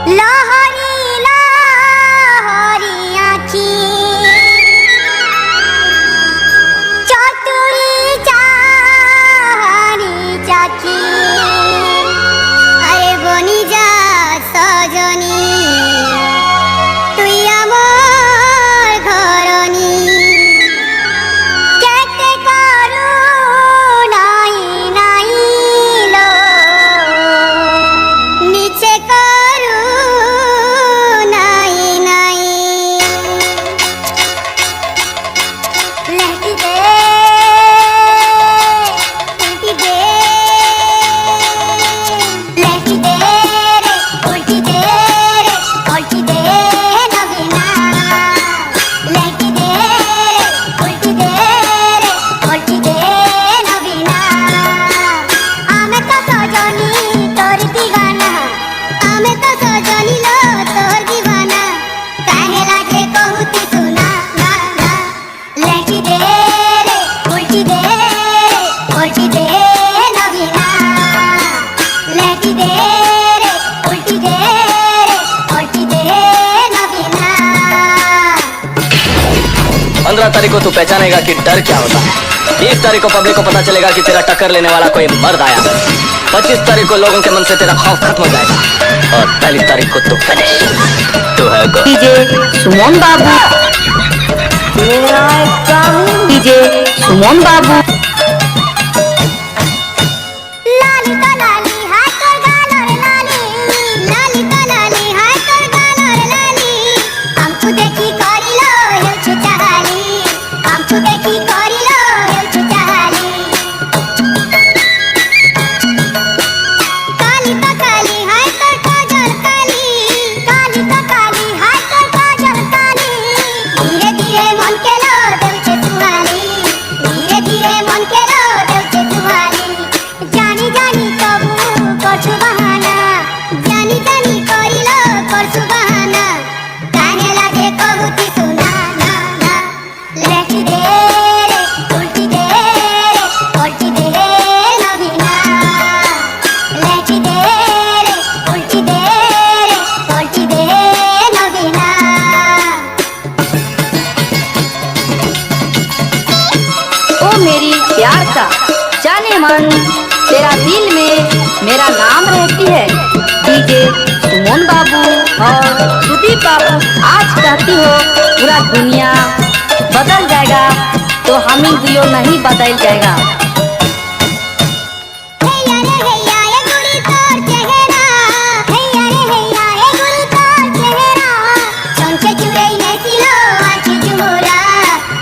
লহরি লহরি আঁখি চতুরি চাহারি চাকি আরে বনি যা সজনী তুই আমার ঘরণী কেতে করু নাই নাই লো নিচে করু নাই নাই লহটি দে উল্টি দে লহটি দে রে উল্টি দে রে উল্টি দে নবীনা লহটি দে রে উল্টি দে রে উল্টি দে নবীনা আমি তো সজনী তোর দিওয়ানা আমি তো সজনী লো তোর দিওয়ানা কাহে লাগে কহুতি সুনা না না লহটি দে রে উল্টি দে রে উল্টি দে নবীনা লহটি দে রে উল্টি দে রে উল্টি দে নবীনা 15 तारीख को तू पहचानेगा कि डर क्या होता है। 20 तारीख को पब्लिक को पता चलेगा कि तेरा टक्कर लेने वाला कोई मर्द आया। 25 तारीख को लोगों के मन से तेरा खौफ खत्म हो जाएगा और 40 तारीख को तू फिनिश। तू है गो डीजे सुमन बाबू डीजे सुमन बाबू লালি তো লালি হায় তোর গালর লালি লালি তো লালি হায় তোর গালর লালি আমকু দেখি করিল হেউছু চাহালি আমকু দেখি করিল হেউছু চাহালি কালি তো কালি হায় তোর কাজল কালি কালি তো কালি হায় তোর কাজল কালি ধীরে ধীরে মন কেলো দেউছে সুহালি ধীরে ধীরে মন কেলো দেউছে সুহালি জানি জানি তবু করছু বাহানা জানি জানি করিল করছু বাহানা কাহে লাগে কহুতি সুনা না না লহটি দে রে উল্টি দে রে উল্টি দে নবীনা লহটি দে রে উল্টি দে রে উল্টি দে নবীনা ओ मेरी प्यार का जाने मन तेरा दिल में मेरा नाम रहती है। डीजे सुमन बाबू और सुदीप बाबू आज कहती हो पूरा दुनिया बदल जाएगा तो हम ही दुयो नहीं बदल जाएगा। हैया रे हैया ए गुड़ी तोर चेहरा हैया रे हैया ए गुड़ी तोर चेहरा चमके चुड़ै नेसिलो आँखि झुमोरा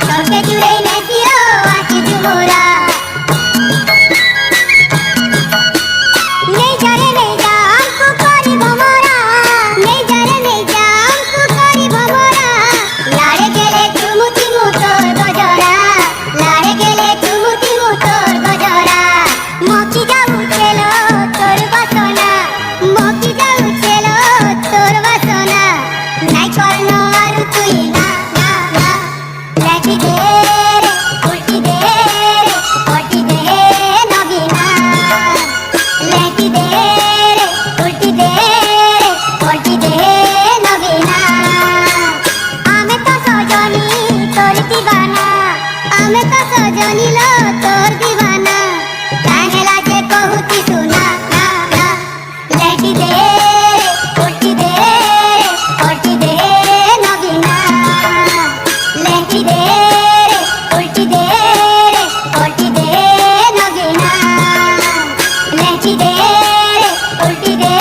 चमके चुड़ै नेसिलो आँखि झुमोरा नहीं जा रे नहीं जा हमको करी भमोरा नहीं जा रे नहीं जा हमको करी भमोरा लाड़े गेले चुमुती मु तोर गजरा लाड़े गेले चुमुती मु तोर गजरा मकी जाऊ चलो तोर बसना मकी जाऊ चलो तोर बसना नहीं करनो आरु तुई ना ना ना लहटी दे रे उल्टी दे रे उल्टी दे नबीना लहटी दे रे उल्टी दे रे उल्टी दे नबीना आमे तो सजनी तोर दीवाना आमे तो सजनी लो तोर दीवाना काहे लागे कहुती सुना ना ना लहटी दे रे उल्टी दे रे उल्टी दे नबीना लहटी दे रे उल्टी दे रे उल्टी दे नबीना लहटी दे रे उल्टी दे